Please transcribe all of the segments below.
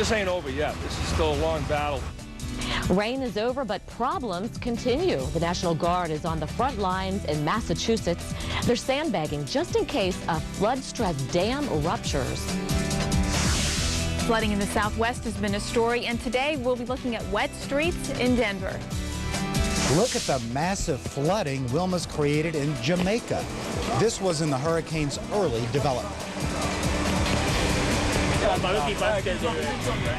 this ain't over yet. This is still a long battle. Rain is over, but problems continue. The National Guard is on the front lines in Massachusetts. They're sandbagging just in case a flood-stressed dam ruptures. Flooding in the Southwest has been a story, and today we'll be looking at wet streets in Denver. Look at the massive flooding Wilma's created in Jamaica. This was in the hurricane's early development.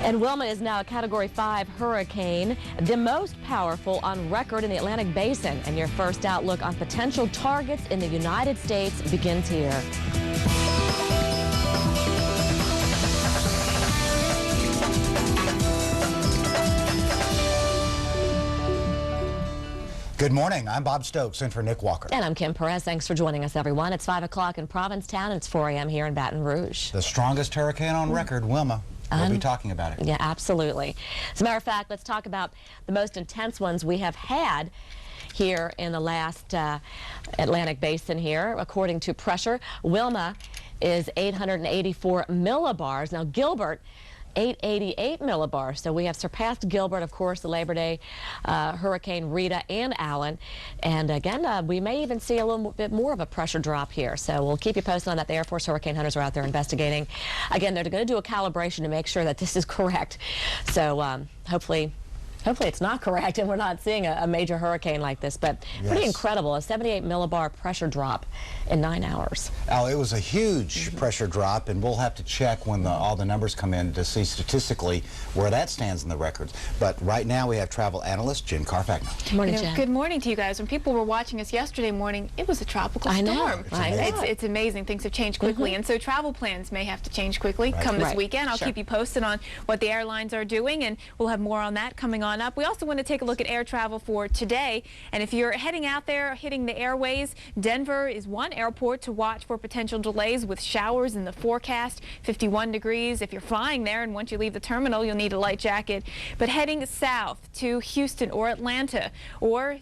And Wilma is now a Category 5 hurricane, the most powerful on record in the Atlantic Basin. And your first outlook on potential targets in the United States begins here. Good morning. I'm Bob Stokes in for Nick Walker. And I'm Kim Perez. Thanks for joining us, everyone. It's 5 o'clock in Provincetown, and it's 4 a.m. here in Baton Rouge. The strongest hurricane on record, Wilma. We'll be talking about it. Yeah, absolutely. As a matter of fact, let's talk about the most intense ones we have had here in the last Atlantic Basin here. According to pressure, Wilma is 884 millibars. Now, Gilbert, 888 millibars. So we have surpassed Gilbert, of course, the Labor Day Hurricane Rita and Allen. And again, we may even see a little bit more of a pressure drop here. So we'll keep you posted on that. The Air Force hurricane hunters are out there investigating. Again, they're going to do a calibration to make sure that this is correct. So hopefully it's not correct and we're not seeing a major hurricane like this, but pretty incredible. A 78 millibar pressure drop in 9 hours. Al, it was a huge pressure drop, and we'll have to check when all the numbers come in to see statistically where that stands in the records. But right now we have travel analyst Jen Carfagno. Good morning, Jen. Good morning to you guys. When people were watching us yesterday morning, it was a tropical storm. It's amazing. Things have changed quickly, and so travel plans may have to change quickly come this weekend. I'll keep you posted on what the airlines are doing, and we'll have more on that coming on up. We also want to take a look at air travel for today, and if you're heading out there, hitting the airways, Denver is one airport to watch for potential delays with showers in the forecast. 51 degrees if you're flying there, and once you leave the terminal, you'll need a light jacket. But heading south to Houston or Atlanta, or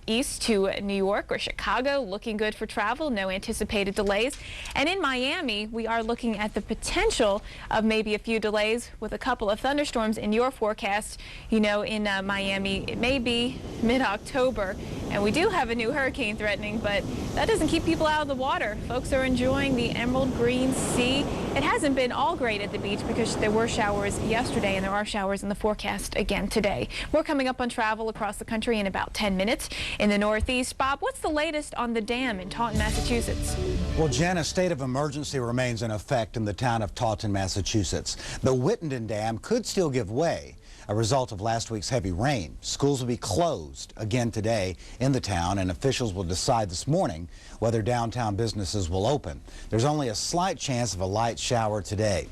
east to New York or Chicago, looking good for travel. No anticipated delays. And in Miami, we are looking at the potential of maybe a few delays with a couple of thunderstorms in your forecast. You know, in Miami, it may be mid-October, and we do have a new hurricane threatening, but that doesn't keep people out of the water. Folks are enjoying the emerald green sea. It hasn't been all great at the beach because there were showers yesterday, and there are showers in the forecast again today. More coming up on travel across the country in about 10 minutes. In the Northeast, Bob, what's the latest on the dam in Taunton, Massachusetts? Well, Jen, a state of emergency remains in effect in the town of Taunton, Massachusetts. The Whitenden Dam could still give way, a result of last week's heavy rain. Schools will be closed again today in the town, and officials will decide this morning whether downtown businesses will open. There's only a slight chance of a light shower today.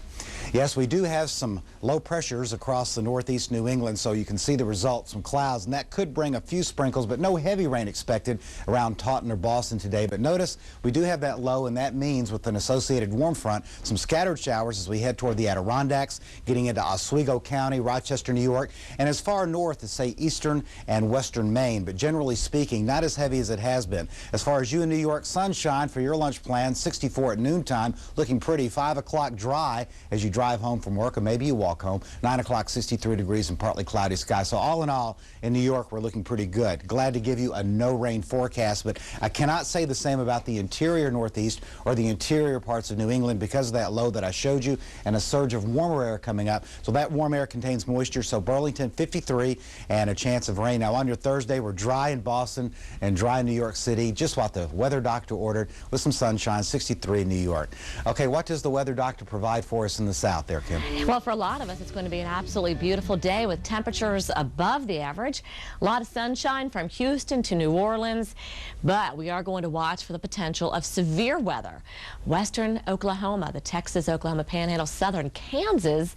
Yes, we do have some low pressures across the northeast New England, so you can see the results, some clouds, and that could bring a few sprinkles, but no heavy rain expected around Taunton or Boston today. But notice we do have that low, and that means with an associated warm front, some scattered showers as we head toward the Adirondacks, getting into Oswego County, Rochester, New York, and as far north as, say, eastern and western Maine. But generally speaking, not as heavy as it has been. As far as you in New York, sunshine for your lunch plan, 64 at noontime, looking pretty. 5 o'clock dry as you drive home from work, or maybe you walk home. 9 o'clock, 63 degrees and partly cloudy sky. So all in all, in New York, we're looking pretty good. Glad to give you a no rain forecast, but I cannot say the same about the interior Northeast or the interior parts of New England because of that low that I showed you and a surge of warmer air coming up. So that warm air contains moisture. So Burlington, 53, and a chance of rain. Now on your Thursday, we're dry in Boston and dry in New York City, just what the weather doctor ordered, with some sunshine, 63 in New York. Okay, what does the weather doctor provide for us in the south there, Kim? Well, for a lot of us, it's going to be an absolutely beautiful day with temperatures above the average. A lot of sunshine from Houston to New Orleans, but we are going to watch for the potential of severe weather. Western Oklahoma, the Texas-Oklahoma Panhandle, southern Kansas,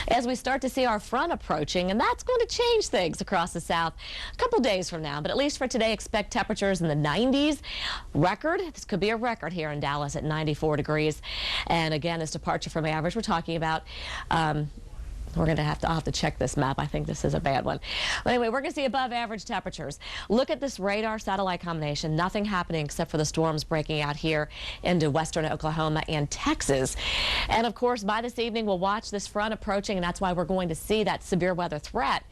as we start to see our front approaching, and that's going to change things across the south a couple days from now. But at least for today, expect temperatures in the 90s. This could be a record here in Dallas at 94 degrees. And again, this departure from average, we're talking about I'll have to check this map. I think this is a bad one. But anyway, we're going to see above average temperatures. Look at this radar satellite combination. Nothing happening except for the storms breaking out here into western Oklahoma and Texas. And of course, by this evening, we'll watch this front approaching, and that's why we're going to see that severe weather threat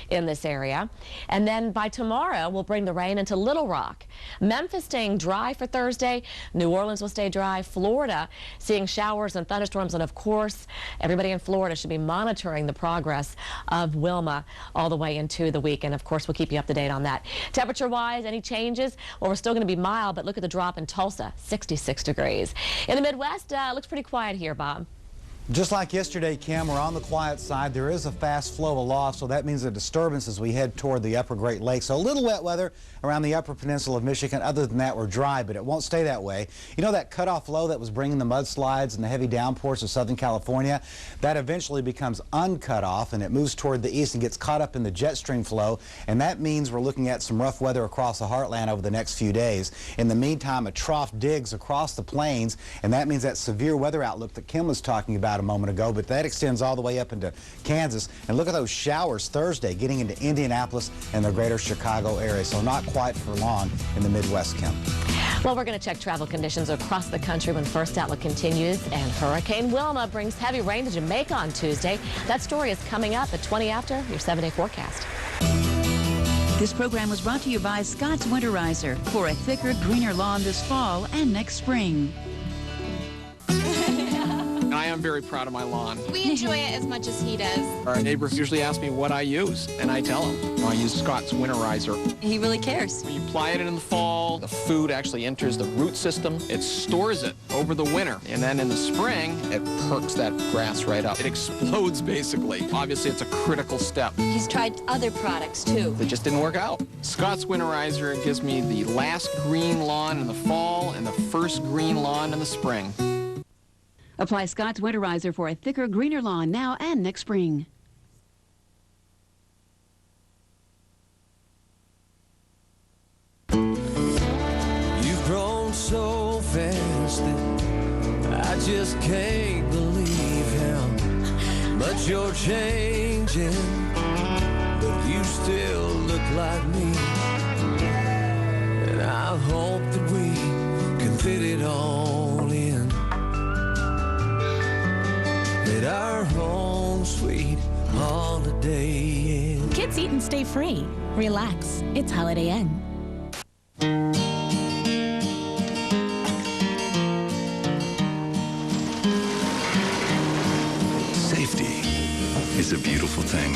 in this area. And then by tomorrow, we'll bring the rain into Little Rock. Memphis staying dry for Thursday. New Orleans will stay dry. Florida seeing showers and thunderstorms. And of course, everybody in Florida should be monitoring the progress of Wilma all the way into the weekend. Of course, we'll keep you up to date on that. Temperature-wise, any changes? Well, we're still going to be mild, but look at the drop in Tulsa, 66 degrees. In the Midwest, looks pretty quiet here, Bob. Just like yesterday, Kim, we're on the quiet side. There is a fast flow aloft, so that means a disturbance as we head toward the upper Great Lakes. So a little wet weather around the upper peninsula of Michigan. Other than that, we're dry, but it won't stay that way. You know that cutoff low that was bringing the mudslides and the heavy downpours of Southern California? That eventually becomes uncut off, and it moves toward the east and gets caught up in the jet stream flow, and that means we're looking at some rough weather across the heartland over the next few days. In the meantime, a trough digs across the plains, and that means that severe weather outlook that Kim was talking about a moment ago, but that extends all the way up into Kansas. And look at those showers Thursday getting into Indianapolis and the greater Chicago area. So not quite for long in the Midwest, Kim. Well, we're going to check travel conditions across the country when First Outlook continues. And Hurricane Wilma brings heavy rain to Jamaica on Tuesday. That story is coming up at 20 after your 7-day forecast. This program was brought to you by Scott's Winterizer for a thicker, greener lawn this fall and next spring. I am very proud of my lawn. We enjoy it as much as he does. Our neighbors usually ask me what I use, and I tell them. I use Scott's Winterizer. He really cares. When you apply it in the fall, the food actually enters the root system. It stores it over the winter, and then in the spring, it perks that grass right up. It explodes, basically. Obviously, it's a critical step. He's tried other products, too. They just didn't work out. Scott's Winterizer gives me the last green lawn in the fall and the first green lawn in the spring. Apply Scott's Winterizer for a thicker, greener lawn now and next spring. You've grown so fast that I just can't believe how much you're changing, but you still look like me, and I hope that we can fit it all in at our own sweet Holiday Inn. Kids eat and stay free. Relax. It's Holiday Inn. Safety is a beautiful thing,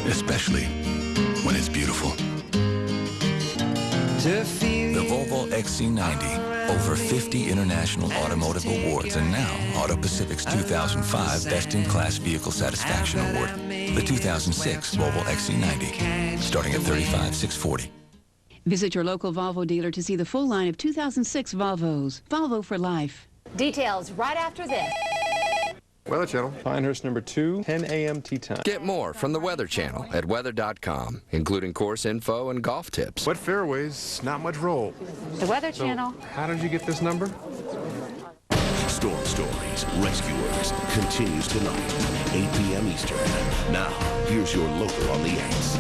especially when it's beautiful. The Volvo XC90. Over 50 international automotive awards, and now Auto Pacific's 2005 Best in Class Vehicle Satisfaction Award. The 2006 Volvo XC90, starting at $35,640. Visit your local Volvo dealer to see the full line of 2006 Volvos. Volvo for life. Details right after this. Weather Channel. Pinehurst number 2, 10 a.m. tea time. Get more from the Weather Channel at weather.com, including course info and golf tips. Wet fairways, not much roll. The Weather Channel. How did you get this number? Storm Stories, Rescuers continues tonight, 8 p.m. Eastern. Now, here's your local on the 8s.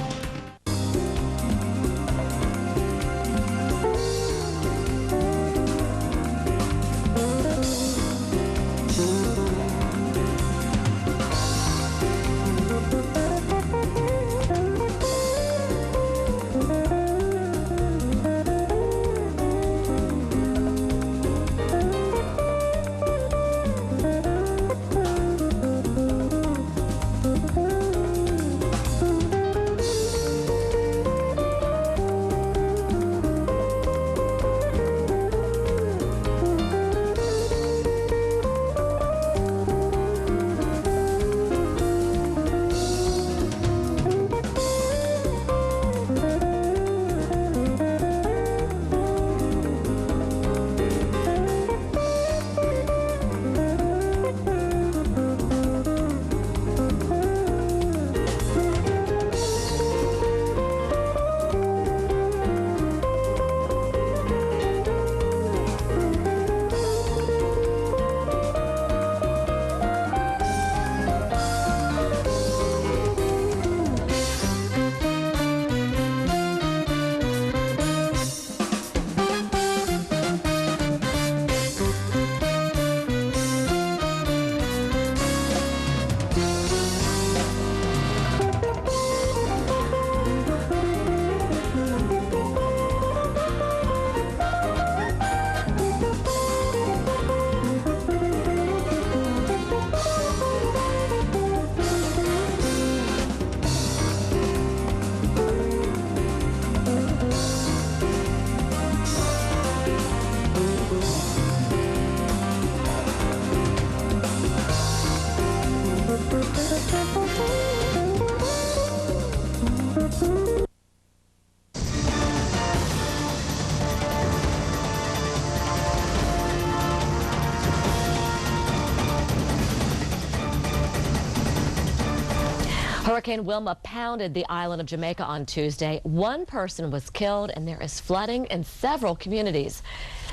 Hurricane Wilma pounded the island of Jamaica on Tuesday. One person was killed, and there is flooding in several communities.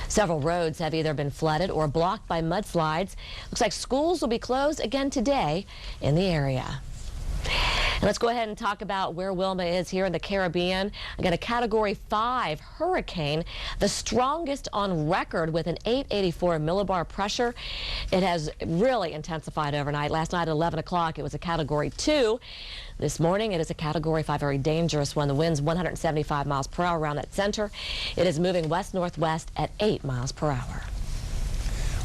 Several roads have either been flooded or blocked by mudslides. Looks like schools will be closed again today in the area. And let's go ahead and talk about where Wilma is here in the Caribbean. Again, a Category 5 hurricane, the strongest on record with an 884 millibar pressure. It has really intensified overnight. Last night at 11 o'clock, it was a Category 2. This morning, it is a Category 5, very dangerous one. The wind's 175 miles per hour around that center. It is moving west-northwest at 8 miles per hour.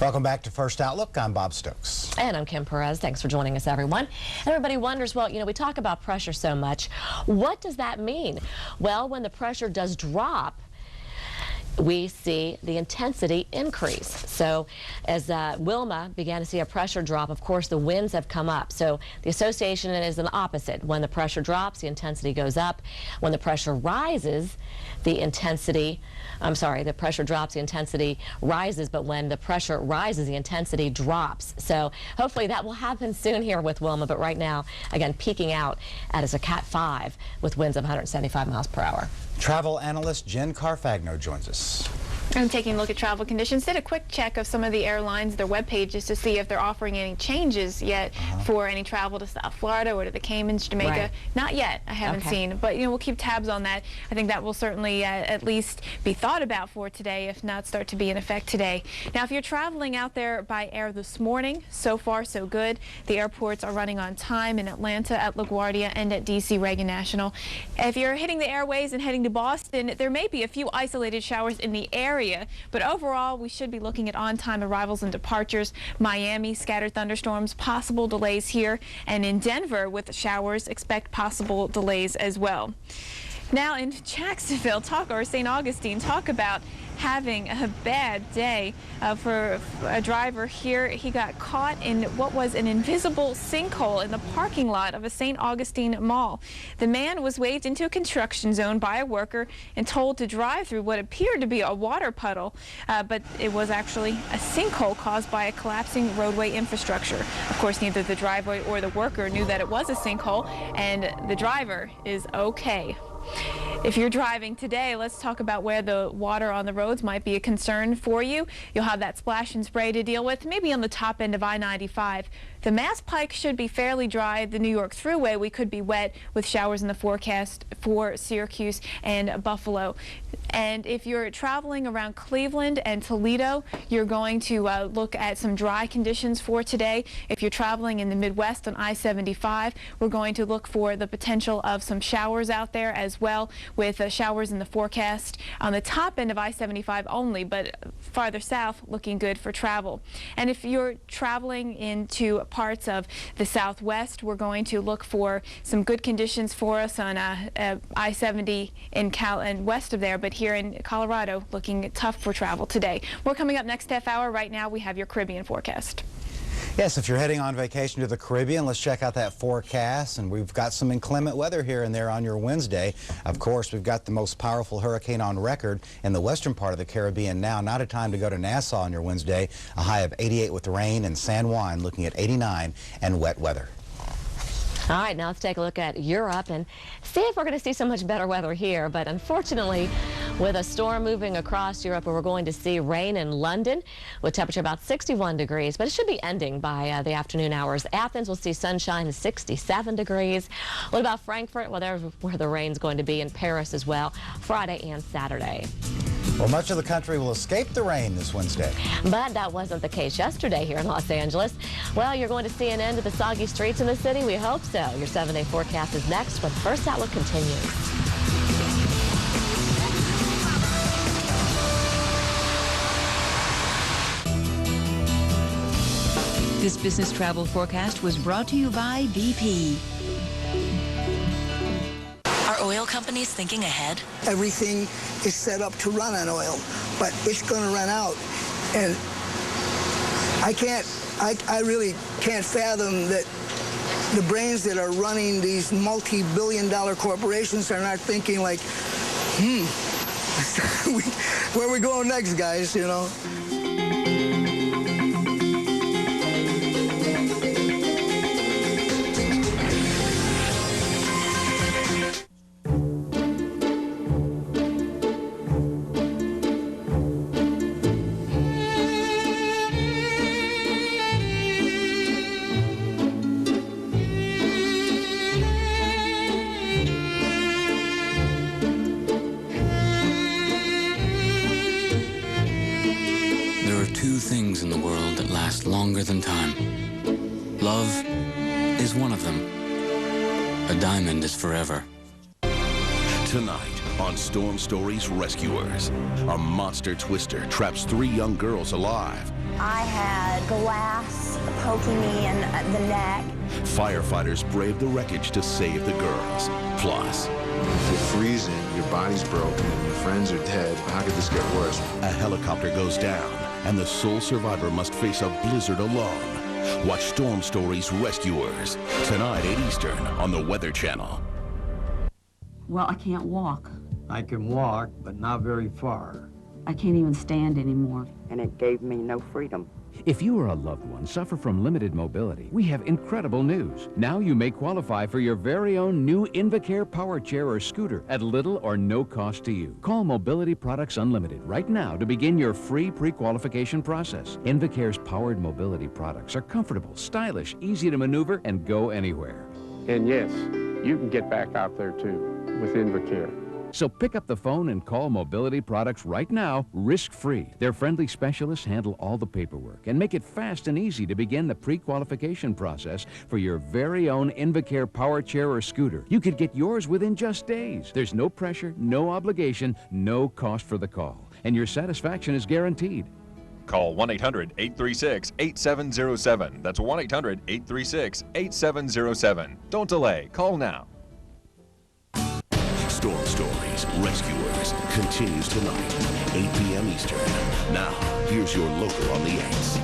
Welcome back to First Outlook. I'm Bob Stokes. And I'm Kim Perez. Thanks for joining us, everyone. Everybody wonders, well, we talk about pressure so much. What does that mean? Well, when the pressure does drop, we see the intensity increase. So as Wilma began to see a pressure drop, of course, the winds have come up. So the association is an opposite. When the pressure drops, the intensity goes up. When the pressure rises, the pressure drops, the intensity rises. But when the pressure rises, the intensity drops. So hopefully that will happen soon here with Wilma. But right now, again, peaking out as a Cat 5 with winds of 175 miles per hour. Travel analyst Jen Carfagno joins us. I'm taking a look at travel conditions. Did a quick check of some of the airlines, their web pages, to see if they're offering any changes yet for any travel to South Florida or to the Caymans, Jamaica. Right. Not yet. I haven't seen. But we'll keep tabs on that. I think that will certainly at least be thought about for today, if not start to be in effect today. Now, if you're traveling out there by air this morning, so far so good. The airports are running on time in Atlanta, at LaGuardia, and at D.C. Reagan National. If you're hitting the airways and heading to Boston, there may be a few isolated showers in the area, but overall we should be looking at on-time arrivals and departures. Miami, scattered thunderstorms, possible delays here, and in Denver with showers, expect possible delays as well. Now in Jacksonville, St. Augustine, talk about having a bad day for a driver here. He got caught in what was an invisible sinkhole in the parking lot of a St. Augustine mall. The man was waved into a construction zone by a worker and told to drive through what appeared to be a water puddle, but it was actually a sinkhole caused by a collapsing roadway infrastructure. Of course, neither the driver or the worker knew that it was a sinkhole, and the driver is okay. If you're driving today, let's talk about where the water on the roads might be a concern for you. You'll have that splash and spray to deal with, maybe on the top end of I-95. The Mass Pike should be fairly dry. The New York Thruway, we could be wet with showers in the forecast for Syracuse and Buffalo. And if you're traveling around Cleveland and Toledo, you're going to look at some dry conditions for today. If you're traveling in the Midwest on I-75, we're going to look for the potential of some showers out there as well, with showers in the forecast on the top end of I-75 only, but farther south looking good for travel. And if you're traveling into parts of the Southwest, we're going to look for some good conditions for us on I-70 in and west of there, but here in Colorado looking tough for travel today. More coming up next half hour. Right now we have your Caribbean forecast. Yes, if you're heading on vacation to the Caribbean, let's check out that forecast. And we've got some inclement weather here and there on your Wednesday. Of course, we've got the most powerful hurricane on record in the western part of the Caribbean now. Not a time to go to Nassau on your Wednesday. A high of 88 with rain, and San Juan looking at 89 and wet weather. All right, now let's take a look at Europe and see if we're going to see so much better weather here. But unfortunately, with a storm moving across Europe, we're going to see rain in London with temperature about 61 degrees, but it should be ending by the afternoon hours. Athens will see sunshine at 67 degrees. What about Frankfurt? Well, there's where the rain's going to be, in Paris as well, Friday and Saturday. Well, much of the country will escape the rain this Wednesday. But that wasn't the case yesterday here in Los Angeles. Well, you're going to see an end to the soggy streets in the city. We hope so. Your 7-day forecast is next when First Outlook continues. This business travel forecast was brought to you by BP. Are oil companies thinking ahead? Everything is set up to run on oil, but it's going to run out. And I really can't fathom that the brains that are running these multi-billion-dollar corporations are not thinking like, where are we going next, guys, you know? two things in the world that last longer than time. Love is one of them. A diamond is forever. Tonight on Storm Stories Rescuers, a monster twister traps 3 young girls alive. I had glass poking me in the neck. Firefighters brave the wreckage to save the girls. Plus, you're freezing, your body's broken, and your friends are dead. How could this get worse? A helicopter goes down, and the sole survivor must face a blizzard alone. Watch Storm Stories Rescuers, tonight 8 Eastern on the Weather Channel. Well, I can't walk. I can walk, but not very far. I can't even stand anymore. And it gave me no freedom. If you or a loved one suffer from limited mobility, we have incredible news. Now you may qualify for your very own new Invacare power chair or scooter at little or no cost to you. Call Mobility Products Unlimited right now to begin your free pre-qualification process. Invacare's powered mobility products are comfortable, stylish, easy to maneuver, and go anywhere. And yes, you can get back out there too with Invacare. So pick up the phone and call Mobility Products right now, risk-free. Their friendly specialists handle all the paperwork and make it fast and easy to begin the pre-qualification process for your very own Invacare power chair or scooter. You could get yours within just days. There's no pressure, no obligation, no cost for the call, and your satisfaction is guaranteed. Call 1-800-836-8707. That's 1-800-836-8707. Don't delay. Call now. Storm Stories Rescuers continues tonight, 8 p.m. Eastern. Now, here's your local on the 8s.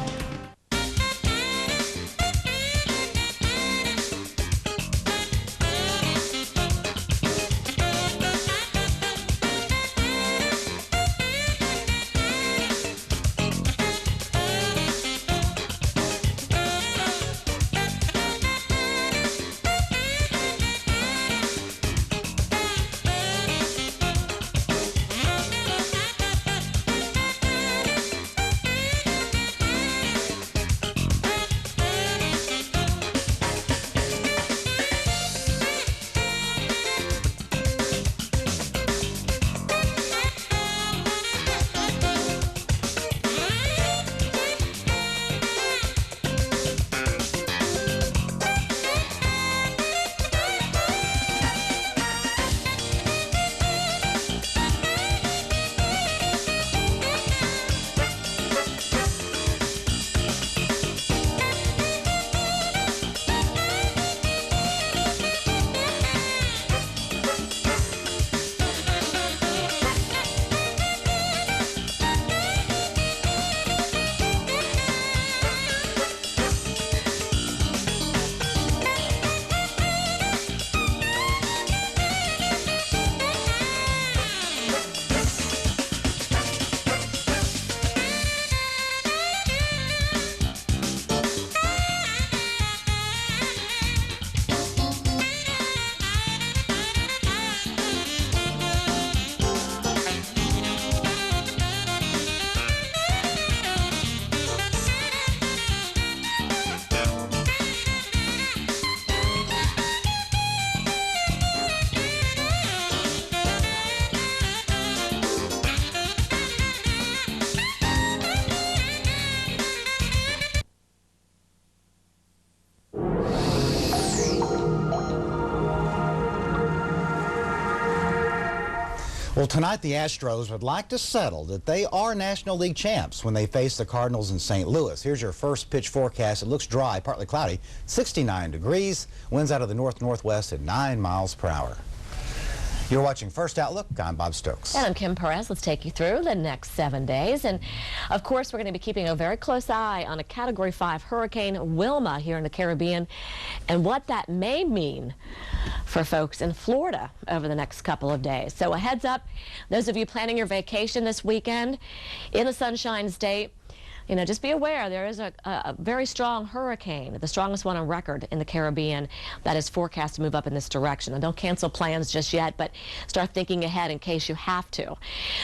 Well, tonight the Astros would like to settle that they are National League champs when they face the Cardinals in St. Louis. Here's your first pitch forecast. It looks dry, partly cloudy, 69 degrees, winds out of the north-northwest at 9 miles per hour. You're watching First Outlook. I'm Bob Stokes. And I'm Kim Perez. Let's take you through the next 7 days. And, of course, we're going to be keeping a very close eye on a Category 5 hurricane, Wilma, here in the Caribbean, and what that may mean for folks in Florida over the next couple of days. So a heads up, those of you planning your vacation this weekend in the Sunshine State, you know, just be aware there is a very strong hurricane, the strongest one on record in the Caribbean, that is forecast to move up in this direction. And don't cancel plans just yet, but start thinking ahead in case you have to.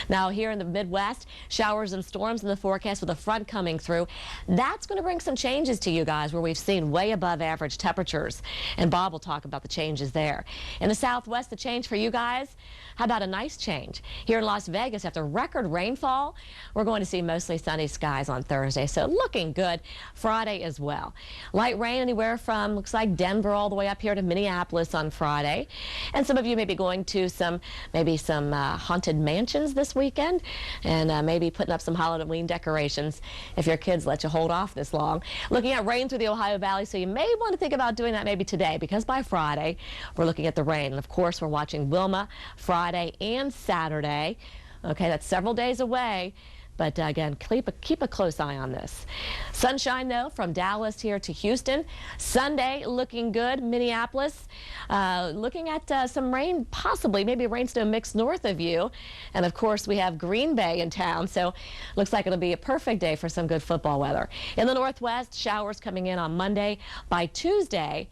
Now, here in the Midwest, showers and storms in the forecast with a front coming through. That's going to bring some changes to you guys where we've seen way above average temperatures. And Bob will talk about the changes there. In the Southwest, the change for you guys, how about a nice change? Here in Las Vegas, after record rainfall, we're going to see mostly sunny skies on Thursday, so looking good Friday as well. Light rain anywhere from, looks like Denver all the way up here to Minneapolis on Friday. And some of you may be going to maybe some haunted mansions this weekend, and maybe putting up some Halloween decorations if your kids let you hold off this long. Looking at rain through the Ohio Valley, so you may want to think about doing that maybe today, because by Friday we're looking at the rain. And of course, we're watching Wilma Friday and Saturday. Okay, that's several days away. But again, keep a close eye on this. Sunshine, though, from Dallas here to Houston. Sunday looking good. Minneapolis looking at some rain, possibly, maybe a rainstorm mix north of you. And of course, we have Green Bay in town, so looks like it'll be a perfect day for some good football weather. In the Northwest, showers coming in on Monday. By Tuesday,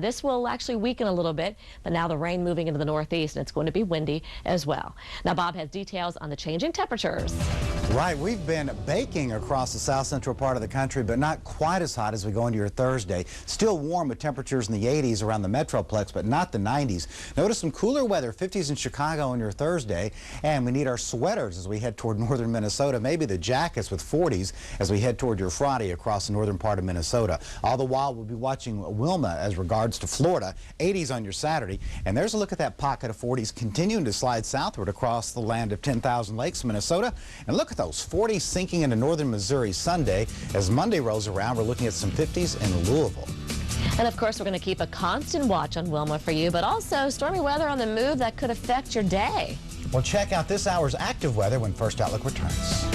this will actually weaken a little bit, but now the rain moving into the Northeast, and it's going to be windy as well. Now, Bob has details on the changing temperatures. Right, we've been baking across the south central part of the country, but not quite as hot as we go into your Thursday. Still warm with temperatures in the 80s around the Metroplex, but not the 90s. Notice some cooler weather, 50s in Chicago on your Thursday, and we need our sweaters as we head toward northern Minnesota, maybe the jackets with 40s as we head toward your Friday across the northern part of Minnesota. All the while, we'll be watching Wilma as regards to Florida, 80s on your Saturday, and there's a look at that pocket of 40s continuing to slide southward across the land of 10,000 Lakes, Minnesota, and look at those 40s sinking into northern Missouri Sunday. As Monday rolls around, we're looking at some 50s in Louisville. And of course, we're going to keep a constant watch on Wilma for you, but also stormy weather on the move that could affect your day. Well, check out this hour's active weather when First Outlook returns.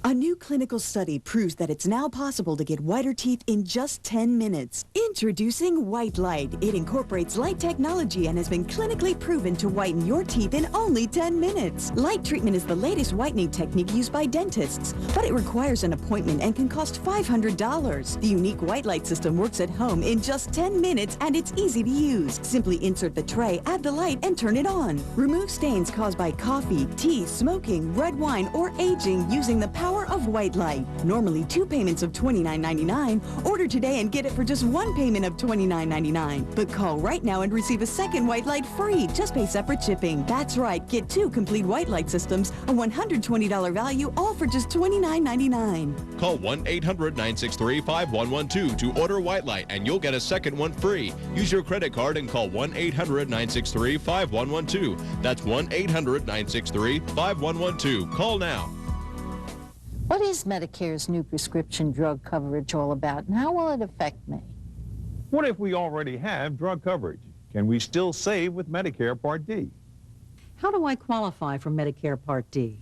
A new clinical study proves that it's now possible to get whiter teeth in just 10 minutes. Introducing White Light. It incorporates light technology and has been clinically proven to whiten your teeth in only 10 minutes. Light treatment is the latest whitening technique used by dentists, but it requires an appointment and can cost $500. The unique White Light system works at home in just 10 minutes and it's easy to use. Simply insert the tray, add the light, and turn it on. Remove stains caused by coffee, tea, smoking, red wine, or aging using the power of White Light. Normally 2 payments of $29.99. Order today and get it for just 1 payment of $29.99. But call right now and receive a second White Light free. Just pay separate shipping. That's right. Get 2 complete White Light systems, a $120 value, all for just $29.99. Call 1-800-963-5112 to order White Light and you'll get a second one free. Use your credit card and call 1-800-963-5112. That's 1-800-963-5112. Call now. What is Medicare's new prescription drug coverage all about, and how will it affect me? What if we already have drug coverage? Can we still save with Medicare Part D? How do I qualify for Medicare Part D?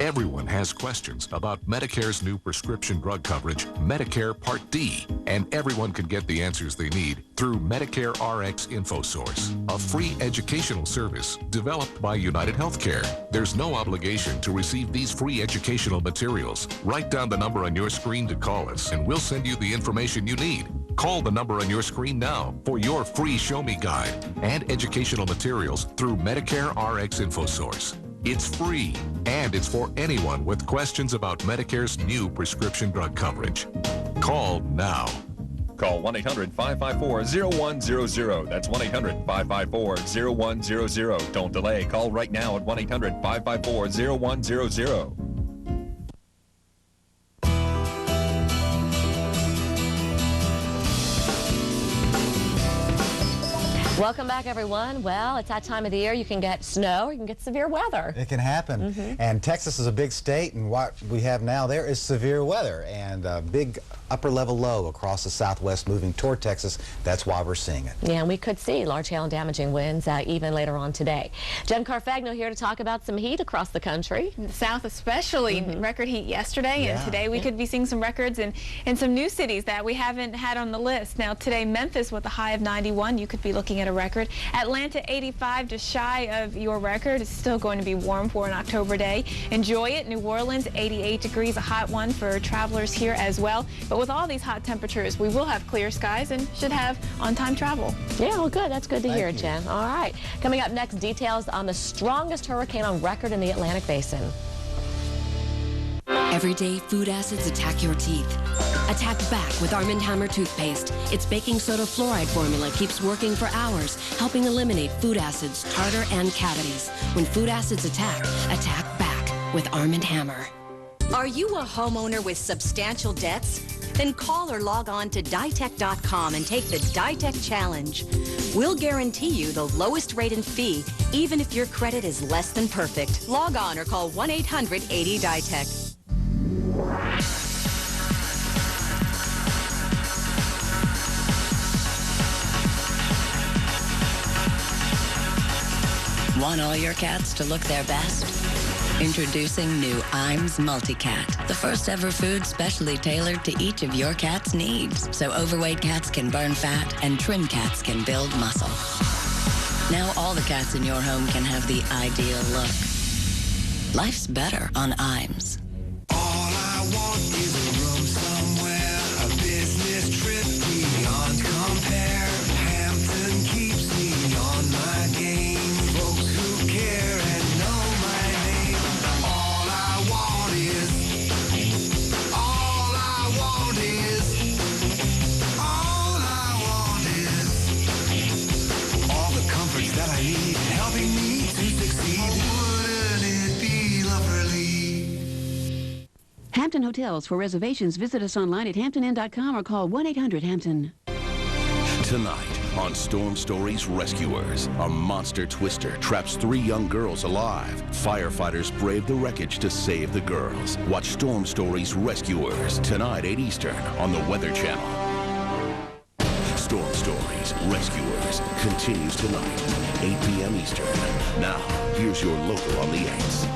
Everyone has questions about Medicare's new prescription drug coverage, Medicare Part D, and everyone can get the answers they need through Medicare RX InfoSource, a free educational service developed by United Healthcare. There's no obligation to receive these free educational materials. Write down the number on your screen to call us, and we'll send you the information you need. Call the number on your screen now for your free Show Me Guide and educational materials through Medicare RX InfoSource. It's free, and it's for anyone with questions about Medicare's new prescription drug coverage. Call now. Call 1-800-554-0100. That's 1-800-554-0100. Don't delay. Call right now at 1-800-554-0100. Welcome back, everyone. Well, it's that time of the year. You can get snow or you can get severe weather. It can happen. And Texas is a big state, and what we have now there is severe weather and a big upper-level low across the southwest moving toward Texas. That's why we're seeing it. Yeah, and we could see large hail and damaging winds even later on today. Jen Carfagno here to talk about some heat across the country. In the south especially, record heat yesterday, and today we could be seeing some records in some new cities that we haven't had on the list. Now today, Memphis with a high of 91, you could be looking at a record. Atlanta 85, just shy of your record. It's still going to be warm for an October day. Enjoy it. New Orleans 88 degrees, a hot one for travelers here as well. But with all these hot temperatures, we will have clear skies and should have on-time travel. Yeah, well, good. That's good to hear, Jen. All right. Coming up next, details on the strongest hurricane on record in the Atlantic Basin. Every day, food acids attack your teeth. Attack back with Arm & Hammer toothpaste. Its baking soda fluoride formula keeps working for hours, helping eliminate food acids, tartar, and cavities. When food acids attack, attack back. with Arm & Hammer. Are you a homeowner with substantial debts? Then call or log on to ditech.com and take the Ditech Challenge. We'll guarantee you the lowest rate and fee, even if your credit is less than perfect. Log on or call 1-800-80-DITECH. Want all your cats to look their best? Introducing new Iams Multicat, the first ever food specially tailored to each of your cat's needs, so overweight cats can burn fat and trim cats can build muscle. Now all the cats in your home can have the ideal look. Life's better on Iams. All I want is a room somewhere, a business trip beyond compare. Hampton keeps me on my game. Folks who care and know my name. All I want is all the comforts that I need, helping me to succeed. Wouldn't it be lovely? Hampton Hotels. For reservations, visit us online at hamptoninn.com or call 1-800-HAMPTON. Tonight on Storm Stories Rescuers, a monster twister traps 3 young girls alive. Firefighters brave the wreckage to save the girls. Watch Storm Stories Rescuers tonight, 8 Eastern on the Weather Channel. Storm Stories Rescuers continues tonight, 8 p.m. Eastern. Now, here's your local on the 8s.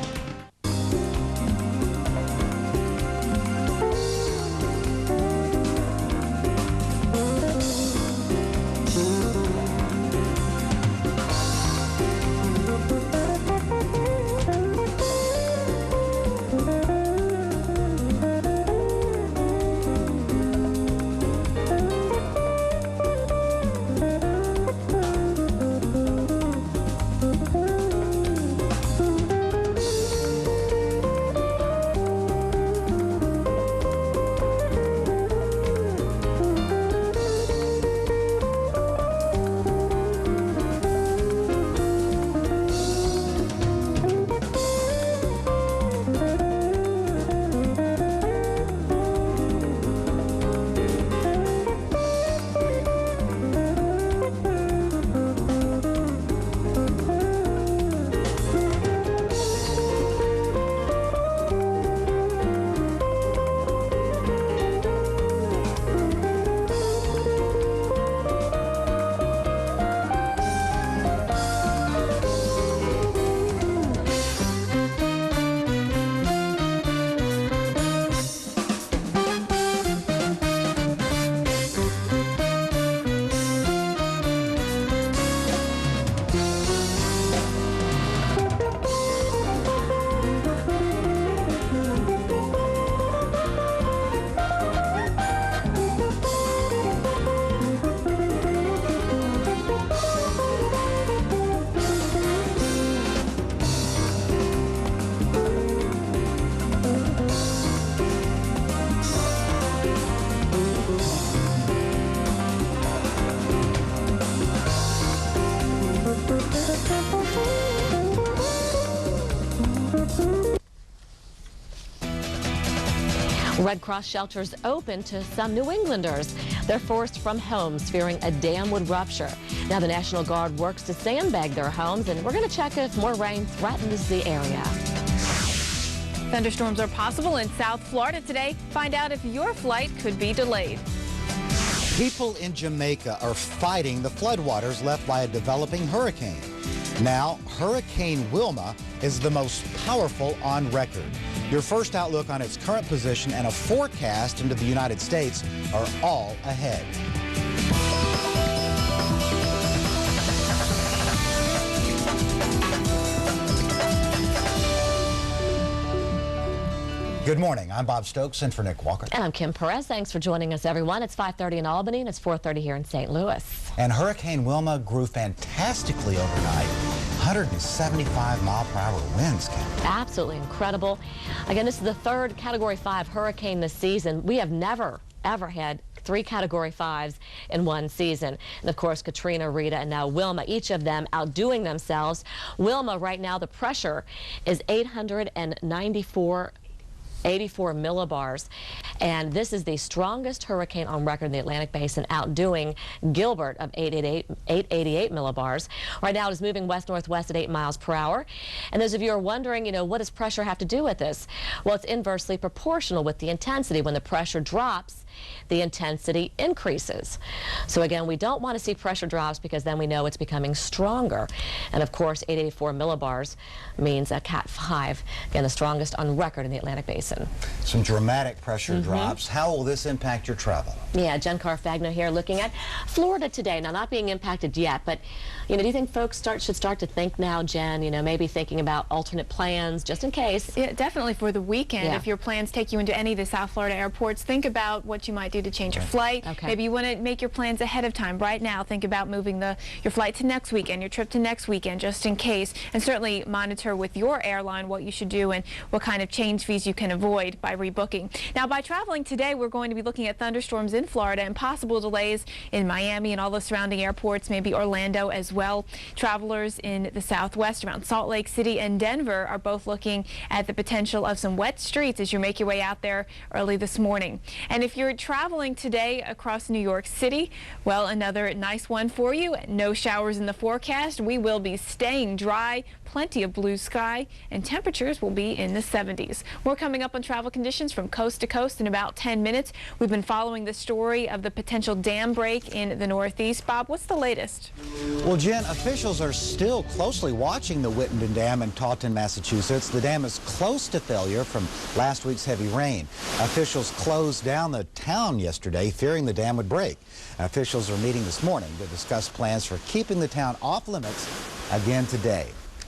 Red Cross shelters open to some New Englanders. They're forced from homes fearing a dam would rupture. Now the National Guard works to sandbag their homes, and we're going to check if more rain threatens the area. Thunderstorms are possible in South Florida today. Find out if your flight could be delayed. People in Jamaica are fighting the floodwaters left by a developing hurricane. Now, Hurricane Wilma is the most powerful on record. Your first outlook on its current position and a forecast into the United States are all ahead. Good morning. I'm Bob Stokes in for Nick Walker. And I'm Kim Perez. Thanks for joining us, everyone. It's 5:30 in Albany and it's 4:30 here in St. Louis. And Hurricane Wilma grew fantastically overnight. 175-mile-per-hour winds, Kim. Absolutely incredible. Again, this is the third Category 5 hurricane this season. We have never, ever had break 3 Category 5s in one season. And of course, Katrina, Rita, and now Wilma, each of them outdoing themselves. Wilma, right now, the pressure is 84 millibars, and this is the strongest hurricane on record in the Atlantic Basin, outdoing Gilbert of 888 millibars. Right now it is moving west-northwest at 8 miles per hour. And those of you who are wondering, what does pressure have to do with this? Well, it's inversely proportional with the intensity. When the pressure drops, the intensity increases. So again, we don't want to see pressure drops because then we know it's becoming stronger. And of course, 884 millibars means a Cat 5, again, the strongest on record in the Atlantic Basin. Some dramatic pressure drops. How will this impact your travel? Yeah, Jen Carfagno here looking at Florida today. Now, not being impacted yet, but do you think folks should start to think now, Jen, maybe thinking about alternate plans just in case? Yeah, definitely for the weekend. Yeah. If your plans take you into any of the South Florida airports, think about what you might do to change your flight. Okay. Maybe you want to make your plans ahead of time. Right now, think about moving your flight to next weekend, your trip to next weekend, just in case. And certainly monitor with your airline what you should do and what kind of change fees you can avoid by rebooking. Now, by traveling today, we're going to be looking at thunderstorms in Florida and possible delays in Miami and all the surrounding airports, maybe Orlando as well. Travelers in the southwest around Salt Lake City and Denver are both looking at the potential of some wet streets as you make your way out there early this morning. And if you're traveling today across New York City, well, another nice one for you. No showers in the forecast. We will be staying dry, plenty of blue sky, and temperatures will be in the 70s. More coming up on travel conditions from coast to coast in about 10 minutes. We've been following the story of the potential dam break in the Northeast. Bob, what's the latest? Well, Jen, officials are still closely watching the Whitenden Dam in Taunton, Massachusetts. The dam is close to failure from last week's heavy rain. Officials closed down the town yesterday, fearing the dam would break. Officials are meeting this morning to discuss plans for keeping the town off limits again today.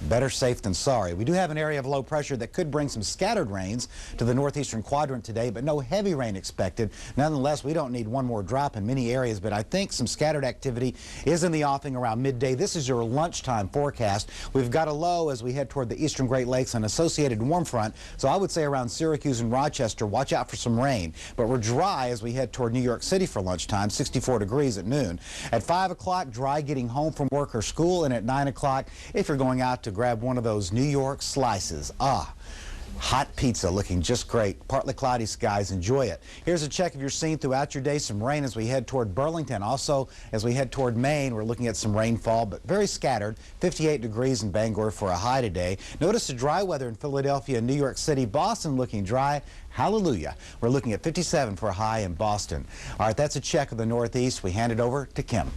Better safe than sorry. We do have an area of low pressure that could bring some scattered rains to the northeastern quadrant today, but no heavy rain expected. Nonetheless, we don't need one more drop in many areas, but I think some scattered activity is in the offing around midday. This is your lunchtime forecast. We've got a low as we head toward the eastern Great Lakes and associated warm front, so I would say around Syracuse and Rochester, watch out for some rain. But we're dry as we head toward New York City for lunchtime, 64 degrees at noon. At 5 o'clock, dry getting home from work or school, and at 9 o'clock, if you're going out to grab one of those New York slices. Hot pizza looking just great. Partly cloudy skies. Enjoy it. Here's a check of your scene throughout your day. Some rain as we head toward Burlington. Also, as we head toward Maine, we're looking at some rainfall, but very scattered. 58 degrees in Bangor for a high today. Notice the dry weather in Philadelphia and New York City. Boston looking dry. Hallelujah. We're looking at 57 for a high in Boston. All right, that's a check of the Northeast. We hand it over to Kim.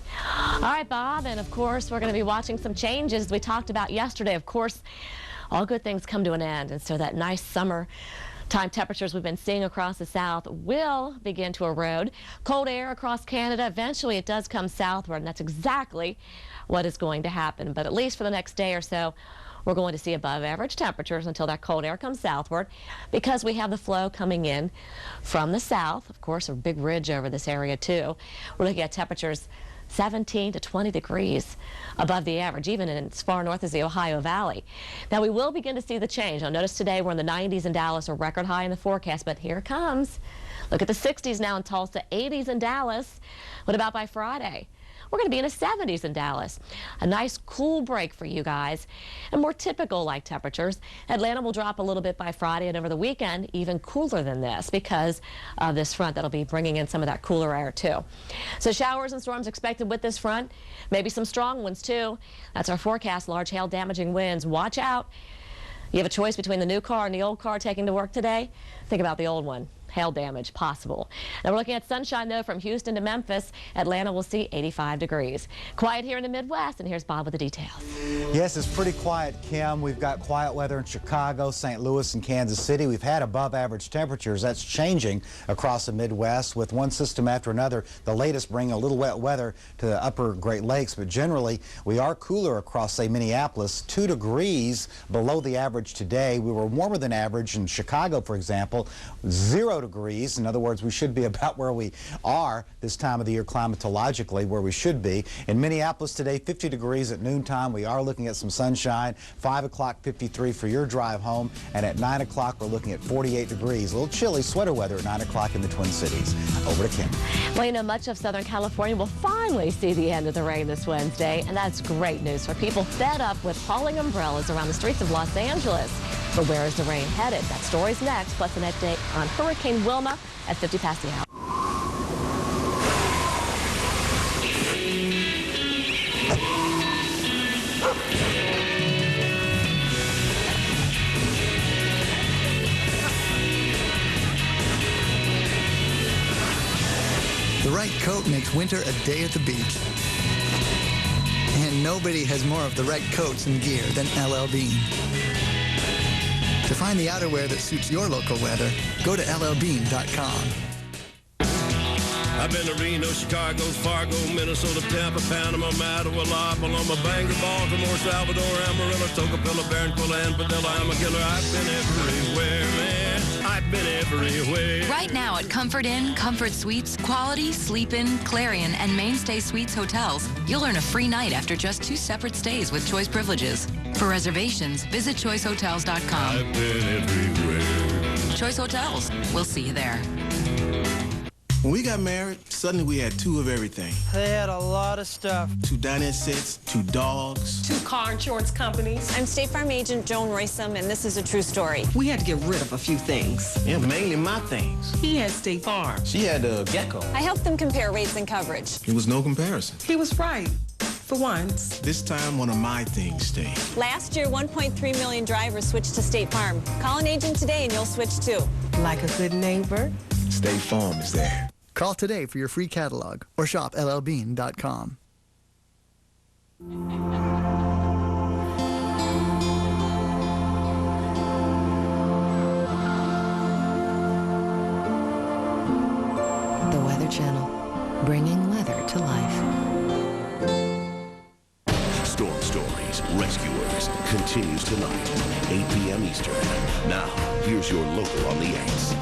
All right, Bob, and of course, we're going to be watching some changes we talked about yesterday. Of course, all good things come to an end, and so that nice summer time temperatures we've been seeing across the south will begin to erode. Cold air across Canada, eventually it does come southward, and that's exactly what is going to happen. But at least for the next day or so, we're going to see above average temperatures until that cold air comes southward, because we have the flow coming in from the south. Of course, a big ridge over this area too. We're looking at temperatures 17 to 20 degrees above the average, even in as far north as the Ohio Valley. Now, we will begin to see the change. Now, notice today we're in the 90s in Dallas, a record high in the forecast, but here it comes. Look at the 60s now in Tulsa, 80s in Dallas. What about by Friday? We're going to be in the 70s in Dallas. A nice cool break for you guys, and more typical like temperatures. Atlanta will drop a little bit by Friday, and over the weekend even cooler than this because of this front that'll be bringing in some of that cooler air too. So showers and storms expected with this front, maybe some strong ones too. That's our forecast. Large hail damaging winds. Watch out. You have a choice between the new car and the old car taking to work today. Think about the old one. Hail damage possible. Now we're looking at sunshine though from Houston to Memphis. Atlanta will see 85 degrees. Quiet here in the Midwest, and here's Bob with the details. Yes, it's pretty quiet, Kim. We've got quiet weather in Chicago, St. Louis, and Kansas City. We've had above average temperatures. That's changing across the Midwest with one system after another. The latest bringing a little wet weather to the upper Great Lakes, but generally we are cooler across, say, Minneapolis, 2 degrees below the average today. We were warmer than average in Chicago, for example, 0 0 degrees. In other words, we should be about where we are this time of the year climatologically, where we should be. In Minneapolis today, 50 degrees at noontime. We are looking at some sunshine. 5 o'clock, 53 for your drive home. And at 9 o'clock, we're looking at 48 degrees. A little chilly sweater weather at 9 o'clock in the Twin Cities. Over to Kim. Well, you know, much of Southern California will finally see the end of the rain this Wednesday, and that's great news for people fed up with hauling umbrellas around the streets of Los Angeles. But where is the rain headed? That story's next, plus an update on Hurricane Wilma at 50 past the hour. The right coat makes winter a day at the beach. And nobody has more of the right coats and gear than LL Bean. To find the outerwear that suits your local weather, go to llbean.com. I've been to Reno, Chicago, Fargo, Minnesota, Tampa, Panama, Mattawa, Paloma, Bangor, Baltimore, Salvador, Amarillo, Tocopilla, Barranquilla, and Padilla. I'm a killer. I've been everywhere, man. I've been everywhere. Right now at Comfort Inn, Comfort Suites, Quality, Sleep Inn, Clarion, and Mainstay Suites hotels, you'll earn a free night after just 2 separate stays with choice privileges. For reservations, visit choicehotels.com. I've been everywhere. Choice Hotels. We'll see you there. When we got married, suddenly we had 2 of everything. They had a lot of stuff. 2 dinette sets, 2 dogs. 2 car insurance companies. I'm State Farm agent Joan Roysam, and this is a true story. We had to get rid of a few things. Yeah, mainly my things. He had State Farm. She had a Gecko. I helped them compare rates and coverage. It was no comparison. He was right. For once. This time, one of my things stayed. Last year, 1.3 million drivers switched to State Farm. Call an agent today and you'll switch too. Like a good neighbor. State Farm is there. Call today for your free catalog or shop llbean.com. The Weather Channel, bringing weather to life. Storm Stories Rescuers continues tonight, 8 p.m. Eastern. Now, here's your local on the 8s.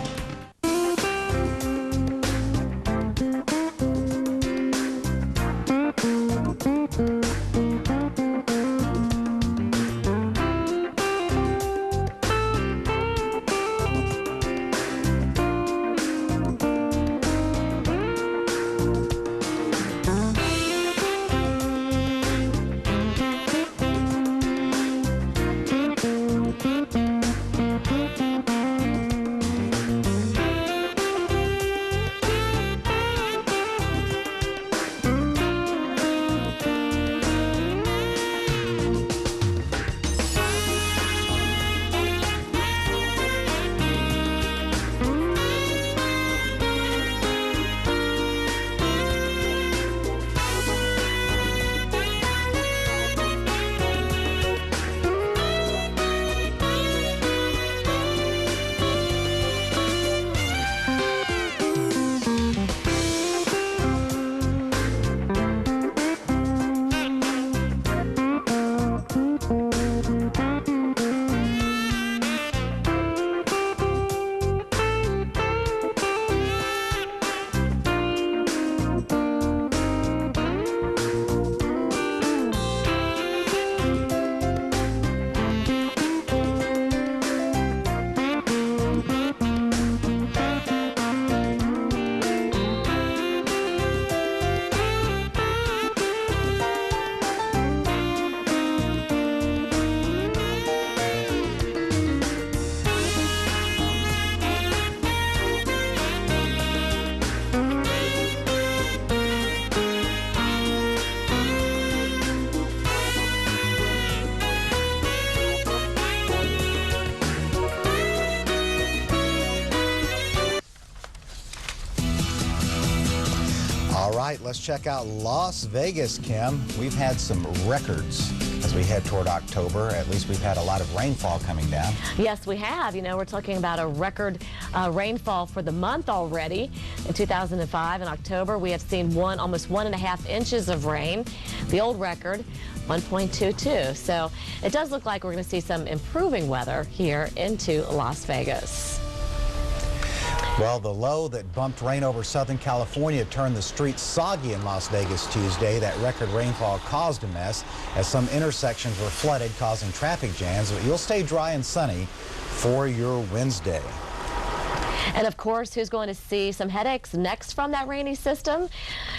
All right, let's check out Las Vegas, Kim. We've had some records as we head toward October. At least we've had a lot of rainfall coming down. Yes, we have. You know, we're talking about a record rainfall for the month already. In 2005, in October, we have seen almost 1.5 inches of rain. The old record, 1.22. So it does look like we're going to see some improving weather here into Las Vegas. Well, the low that bumped rain over Southern California turned the streets soggy in Las Vegas Tuesday. That record rainfall caused a mess as some intersections were flooded, causing traffic jams. But you'll stay dry and sunny for your Wednesday. And of course, who's going to see some headaches next from that rainy system?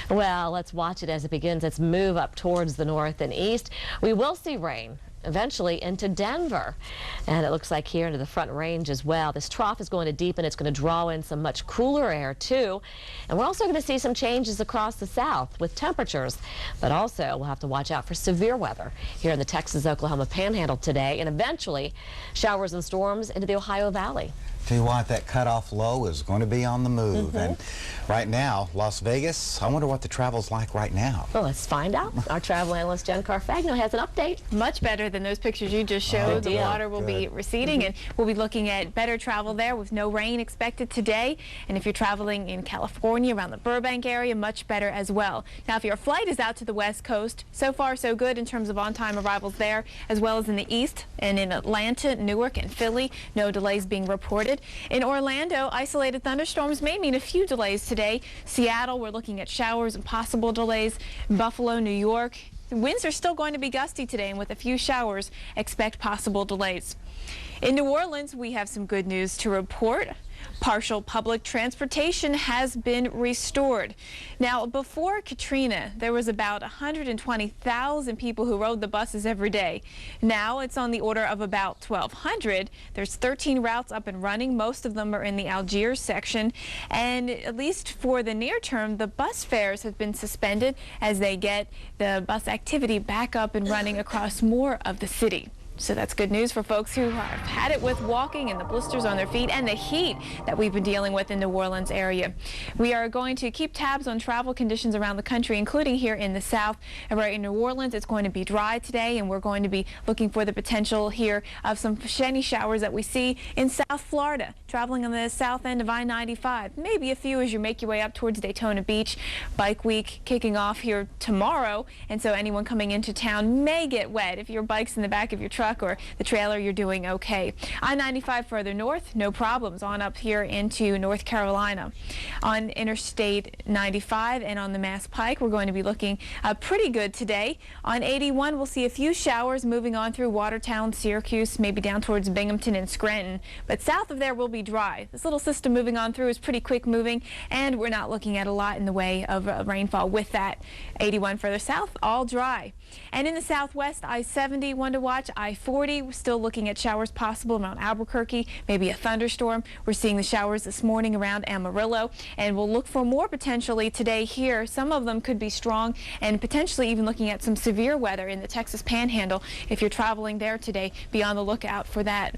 Well, let's watch it as it begins its move up towards the north and east. We will see rain eventually into Denver, and it looks like here into the Front Range as well. This trough is going to deepen. It's going to draw in some much cooler air too, and we're also going to see some changes across the south with temperatures, but also we'll have to watch out for severe weather here in the Texas-Oklahoma Panhandle today, and eventually showers and storms into the Ohio Valley. Tell you what, that cutoff low is going to be on the move. And right now, Las Vegas, I wonder what the travel's like right now. Well, let's find out. Our travel analyst, Jen Carfagno, has an update. Much better than those pictures you just showed. The water will be receding, and we'll be looking at better travel there with no rain expected today. And if you're traveling in California, around the Burbank area, much better as well. Now, if your flight is out to the West Coast, so far so good in terms of on-time arrivals there, as well as in the East and in Atlanta, Newark, and Philly. No delays being reported. In Orlando, isolated thunderstorms may mean a few delays today. Seattle, we're looking at showers and possible delays. Buffalo, New York, the winds are still going to be gusty today, and with a few showers, expect possible delays. In New Orleans, we have some good news to report. Partial public transportation has been restored. Now, before Katrina, there was about 120,000 people who rode the buses every day. Now it's on the order of about 1,200. There's 13 routes up and running. Most of them are in the Algiers section. And at least for the near term, the bus fares have been suspended as they get the bus activity back up and running across more of the city. So that's good news for folks who have had it with walking and the blisters on their feet and the heat that we've been dealing with in the New Orleans area. We are going to keep tabs on travel conditions around the country, including here in the south. Right in New Orleans, it's going to be dry today, and we're going to be looking for the potential here of some shiny showers that we see in South Florida, traveling on the south end of I-95. Maybe a few as you make your way up towards Daytona Beach. Bike week kicking off here tomorrow, and so anyone coming into town may get wet. If your bike's in the back of your truck or the trailer, you're doing okay. I-95 further north, no problems on up here into North Carolina. On Interstate 95 and on the Mass Pike, we're going to be looking pretty good today. On 81, we'll see a few showers moving on through Watertown, Syracuse, maybe down towards Binghamton and Scranton. But south of there will be dry. This little system moving on through is pretty quick moving, and we're not looking at a lot in the way of rainfall with that. 81 further south, all dry. And in the southwest, I-70, one to watch. I-40, we're still looking at showers possible around Albuquerque, maybe a thunderstorm. We're seeing the showers this morning around Amarillo, and we'll look for more potentially today here. Some of them could be strong, and potentially even looking at some severe weather in the Texas Panhandle. If you're traveling there today, be on the lookout for that.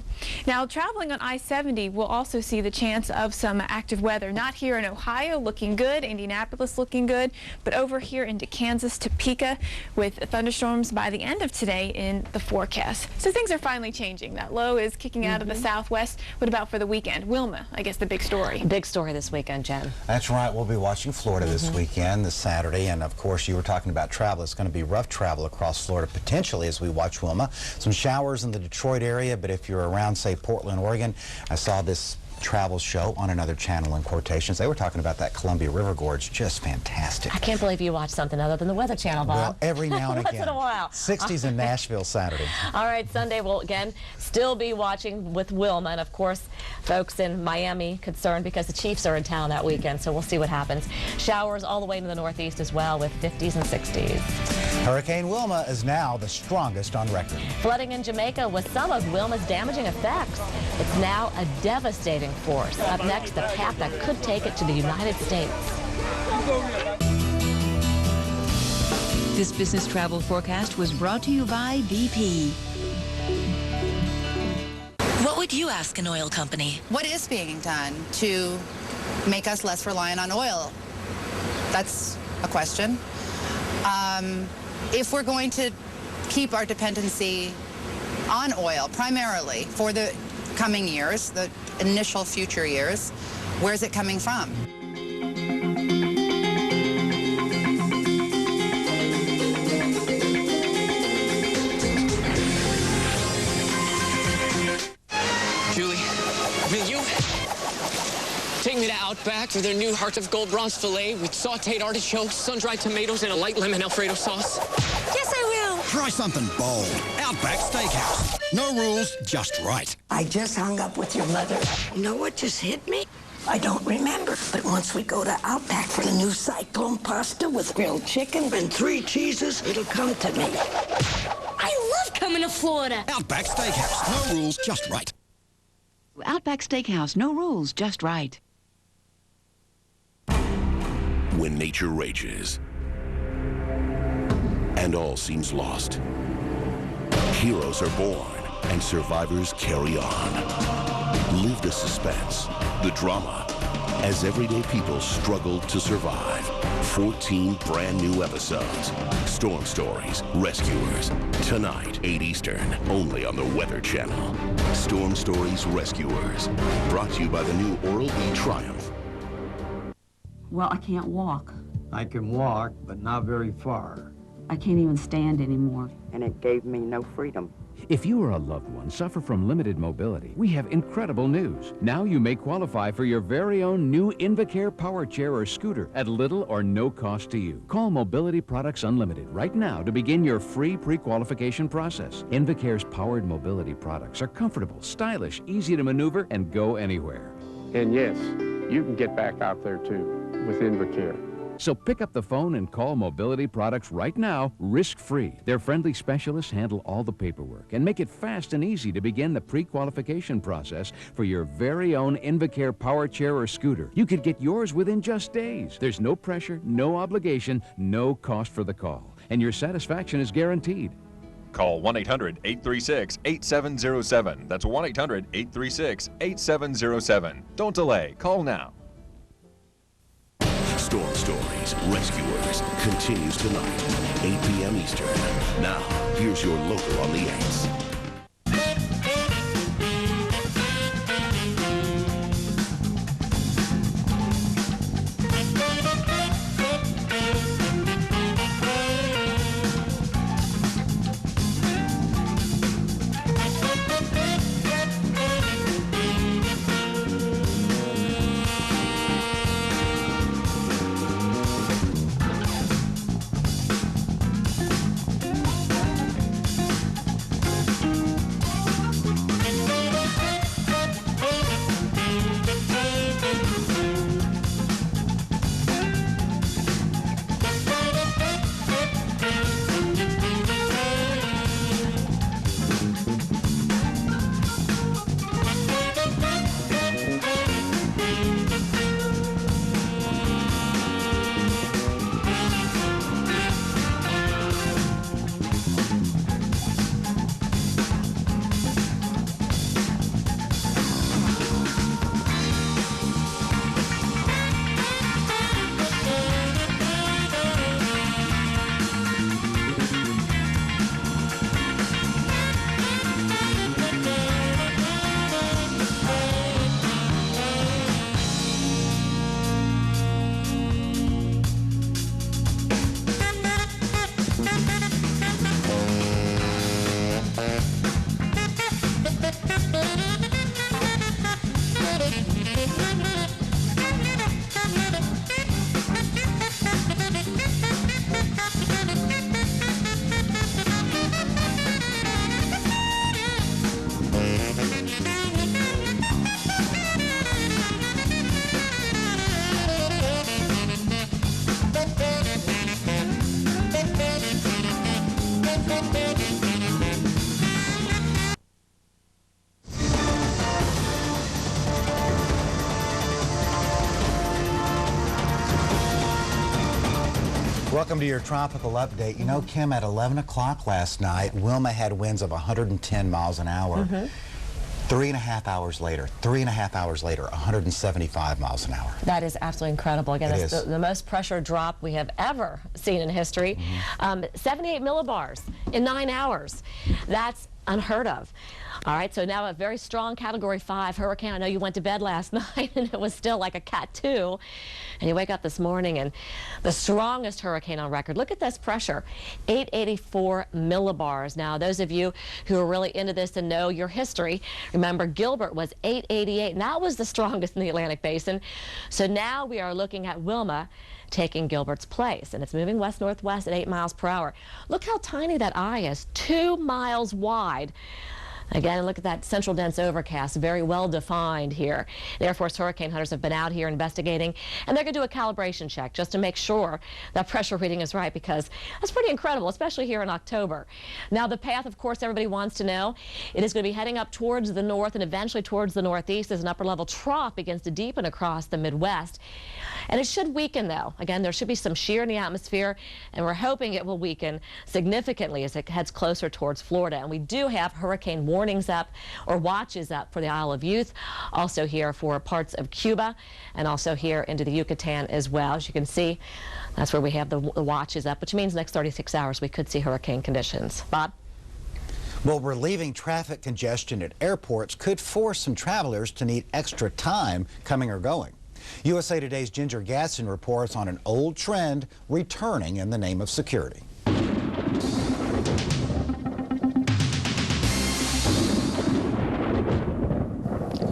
Now, traveling on I-70, we'll also see the chance of some active weather. Not here in Ohio, looking good. Indianapolis looking good, but over here into Kansas, Topeka, with thunderstorms by the end of today in the forecast. So things are finally changing. That low is kicking out of the southwest. What about for the weekend? Wilma, I guess the big story. Big story this weekend, Jen. That's right. We'll be watching Florida this weekend, this Saturday. And of course, you were talking about travel. It's going to be rough travel across Florida potentially as we watch Wilma. Some showers in the Detroit area, but if you're around, say, Portland, Oregon, I saw this travel show on another channel in quotations. They were talking about that Columbia River Gorge. Just fantastic. I can't believe you watch something other than the Weather Channel, Bob. Well, every now and again. Once in a while. 60s in Nashville Saturday. All right, Sunday we'll again still be watching with Wilma, and of course folks in Miami concerned because the Chiefs are in town that weekend, so we'll see what happens. Showers all the way to the northeast as well with 50s and 60s. Hurricane Wilma is now the strongest on record. Flooding in Jamaica was some of Wilma's damaging effects. It's now a devastating force. Up next, the path that could take it to the United States. This business travel forecast was brought to you by BP. What would you ask an oil company? What is being done to make us less reliant on oil? That's a question. If we're going to keep our dependency on oil primarily for the coming years, the initial future years, where's it coming from? Julie, I mean, you... Take me to Outback for their new Heart of Gold Bronze filet with sauteed artichokes, sun-dried tomatoes, and a light lemon Alfredo sauce. Yes, I will. Try something bold. Outback Steakhouse. No rules, just right. I just hung up with your mother. You know what just hit me? I don't remember. But once we go to Outback for the new cyclone pasta with grilled chicken and 3 cheeses, it'll come to me. I love coming to Florida. Outback Steakhouse. No rules, just right. Outback Steakhouse. No rules, just right. When nature rages and all seems lost, heroes are born and survivors carry on. Live the suspense, the drama, as everyday people struggle to survive. 14 brand new episodes. Storm Stories, Rescuers. Tonight, 8 Eastern, only on the Weather Channel. Storm Stories, Rescuers. Brought to you by the new Oral-B Triumph. Well, I can't walk. I can walk, but not very far. I can't even stand anymore. And it gave me no freedom. If you or a loved one suffer from limited mobility, we have incredible news. Now you may qualify for your very own new Invacare power chair or scooter at little or no cost to you. Call Mobility Products Unlimited right now to begin your free pre-qualification process. Invacare's powered mobility products are comfortable, stylish, easy to maneuver, and go anywhere. And yes, you can get back out there too with Invacare. So pick up the phone and call Mobility Products right now, risk-free. Their friendly specialists handle all the paperwork and make it fast and easy to begin the pre-qualification process for your very own Invacare power chair or scooter. You could get yours within just days. There's no pressure, no obligation, no cost for the call, and your satisfaction is guaranteed. Call 1-800-836-8707. That's 1-800-836-8707. Don't delay. Call now. Storm Stories, Rescuers continues tonight, 8 p.m. Eastern. Now, here's your local on the 8s. Welcome to your tropical update. You know, Kim, at 11 o'clock last night, Wilma had winds of 110 miles an hour. 3.5 hours later, 175 miles an hour. That is absolutely incredible. Again, that's the most pressure drop we have ever seen in history. 78 millibars in 9 hours. That's unheard of. All right, so now a very strong Category 5 hurricane. I know you went to bed last night and it was still like a Cat 2. And you wake up this morning and the strongest hurricane on record. Look at this pressure, 884 millibars. Now, those of you who are really into this and know your history, remember Gilbert was 888, and that was the strongest in the Atlantic Basin. So now we are looking at Wilma taking Gilbert's place, and it's moving west-northwest at 8 miles per hour. Look how tiny that eye is, 2 miles wide. Again, look at that central dense overcast, very well defined here. The Air Force hurricane hunters have been out here investigating, and they're going to do a calibration check just to make sure that pressure reading is right, because that's pretty incredible, especially here in October. Now, the path, of course, everybody wants to know. It is going to be heading up towards the north and eventually towards the northeast as an upper-level trough begins to deepen across the Midwest. And it should weaken, though. Again, there should be some shear in the atmosphere, and we're hoping it will weaken significantly as it heads closer towards Florida. And we do have hurricane warnings up, or watches up, for the Isle of Youth, also here for parts of Cuba, and also here into the Yucatan as well. As you can see, that's where we have the watches up, which means next 36 hours we could see hurricane conditions. Bob? Well, relieving traffic congestion at airports could force some travelers to need extra time coming or going. USA Today's Ginger Gadsden reports on an old trend returning in the name of security.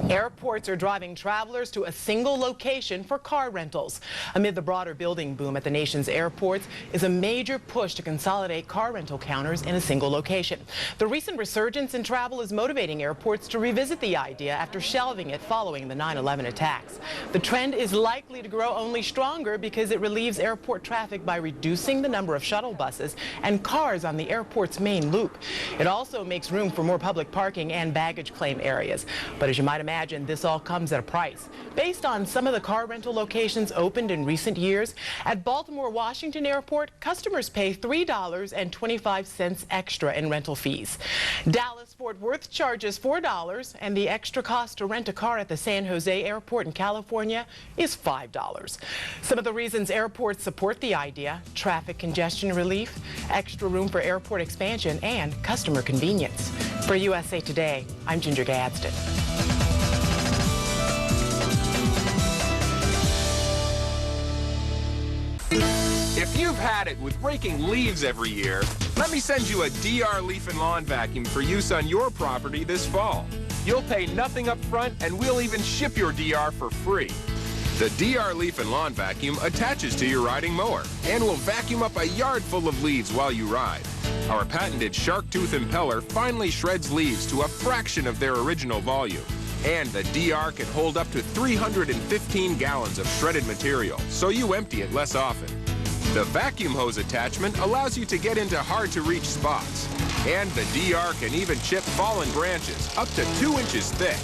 Airports are driving travelers to a single location for car rentals. Amid the broader building boom at the nation's airports is a major push to consolidate car rental counters in a single location. The recent resurgence in travel is motivating airports to revisit the idea after shelving it following the 9/11 attacks. The trend is likely to grow only stronger because it relieves airport traffic by reducing the number of shuttle buses and cars on the airport's main loop. It also makes room for more public parking and baggage claim areas. But as you might imagine, this all comes at a price. Based on some of the car rental locations opened in recent years, at Baltimore-Washington Airport, customers pay $3.25 extra in rental fees. Dallas-Fort Worth charges $4, and the extra cost to rent a car at the San Jose Airport in California is $5. Some of the reasons airports support the idea: traffic congestion relief, extra room for airport expansion, and customer convenience. For USA Today, I'm Ginger Gadsden. If you've had it with raking leaves every year, let me send you a DR Leaf and Lawn Vacuum for use on your property this fall. You'll pay nothing up front, and we'll even ship your DR for free. The DR Leaf and Lawn Vacuum attaches to your riding mower and will vacuum up a yard full of leaves while you ride. Our patented shark tooth impeller finally shreds leaves to a fraction of their original volume. And the DR can hold up to 315 gallons of shredded material, so you empty it less often. The vacuum hose attachment allows you to get into hard-to-reach spots. And the DR can even chip fallen branches up to 2 inches thick.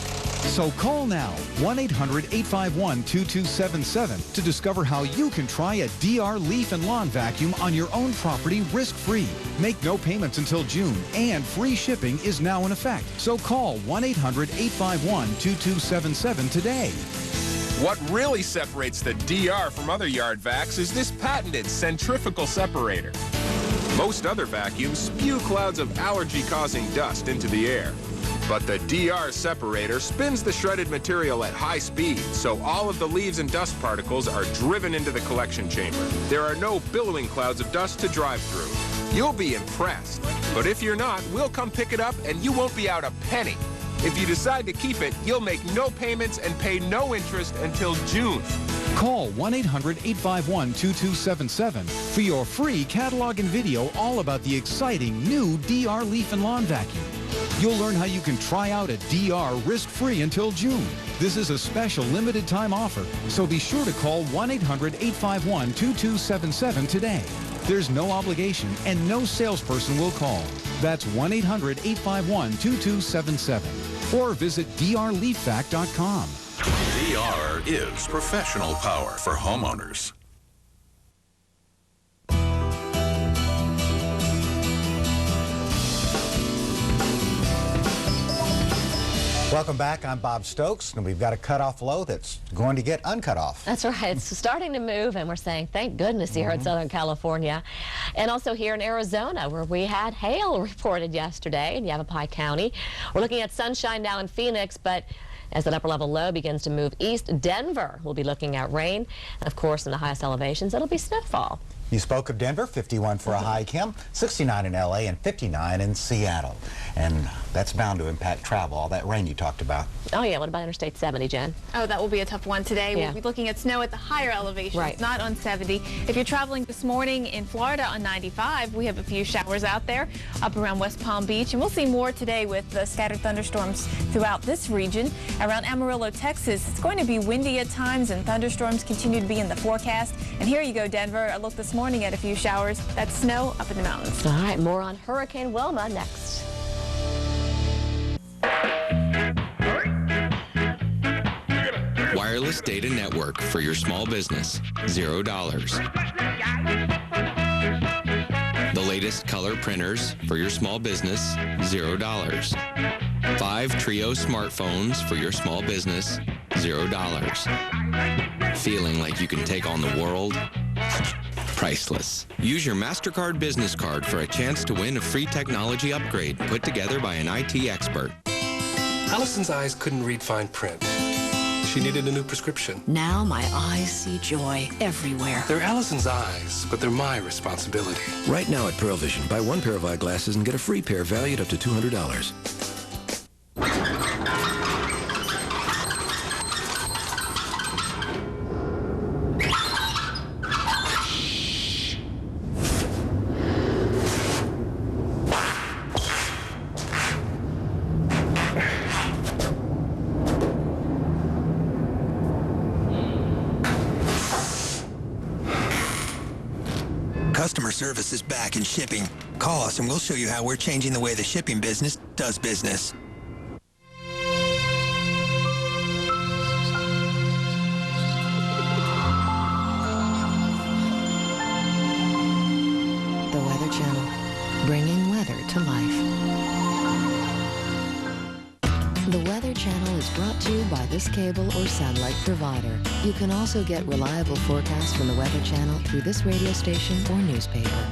So call now, 1-800-851-2277 to discover how you can try a DR Leaf and Lawn Vacuum on your own property risk-free. Make no payments until June, and free shipping is now in effect. So call 1-800-851-2277 today. What really separates the DR from other yard vacs is this patented centrifugal separator. Most other vacuums spew clouds of allergy-causing dust into the air. But the DR separator spins the shredded material at high speed, so all of the leaves and dust particles are driven into the collection chamber. There are no billowing clouds of dust to drive through. You'll be impressed. But if you're not, we'll come pick it up and you won't be out a penny. If you decide to keep it, you'll make no payments and pay no interest until June. Call 1-800-851-2277 for your free catalog and video all about the exciting new DR Leaf and Lawn Vacuum. You'll learn how you can try out a DR risk-free until June. This is a special limited time offer, so be sure to call 1-800-851-2277 today. There's no obligation and no salesperson will call. That's 1-800-851-2277. Or visit drleafvac.com. DR is professional power for homeowners. Welcome back. I'm Bob Stokes, and we've got a cutoff low that's going to get uncut off. That's right. It's starting to move, and we're saying thank goodness here in Southern California. And also here in Arizona, where we had hail reported yesterday in Yavapai County. We're looking at sunshine now in Phoenix, but as that upper level low begins to move east, Denver will be looking at rain. And of course, in the highest elevations, it'll be snowfall. You spoke of Denver, 51 for a high, Kim, 69 in L.A. and 59 in Seattle. And that's bound to impact travel, all that rain you talked about. Oh, yeah. What about Interstate 70, Jen? Oh, that will be a tough one today. Yeah. We'll be looking at snow at the higher elevations, right, not on 70. If you're traveling this morning in Florida on 95, we have a few showers out there up around West Palm Beach. And we'll see more today with the scattered thunderstorms throughout this region. Around Amarillo, Texas, it's going to be windy at times, and thunderstorms continue to be in the forecast. And here you go, Denver. I looked this morning at a few showers. That's snow up in the mountains. All right, more on Hurricane Wilma next. Wireless data network for your small business, $0. The latest color printers for your small business, $0. 5 Trio smartphones for your small business, $0. Feeling like you can take on the world? Priceless. Use your MasterCard business card for a chance to win a free technology upgrade put together by an IT expert. Allison's eyes couldn't read fine print. She needed a new prescription. Now my eyes see joy everywhere. They're Allison's eyes, but they're my responsibility. Right now at Pearl Vision, buy 1 pair of eyeglasses and get a free pair valued up to $200. Customer service is back in shipping. Call us and we'll show you how we're changing the way the shipping business does business. The Weather Channel, bringing weather to life. The Weather Channel is brought to you by this cable or satellite provider. You can also get reliable forecasts from the Weather Channel through this radio station or newspaper.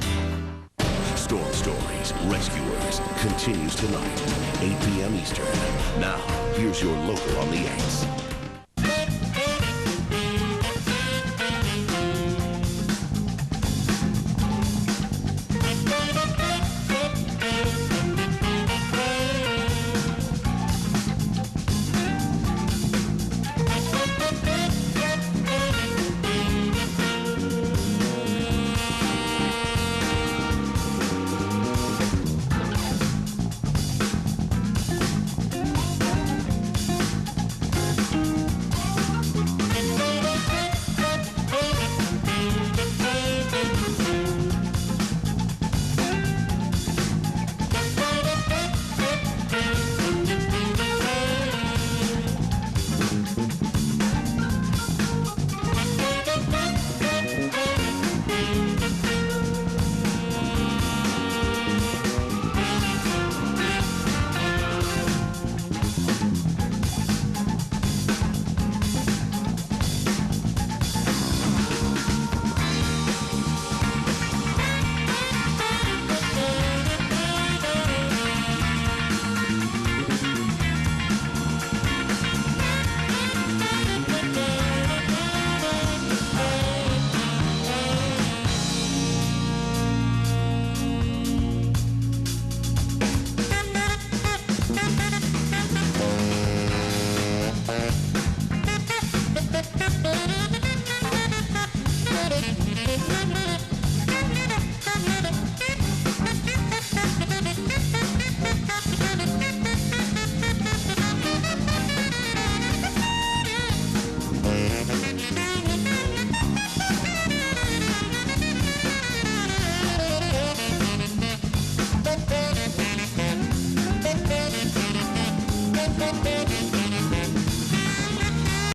Storm Stories Rescuers continues tonight, 8 p.m. Eastern. Now, here's your local on the 8s.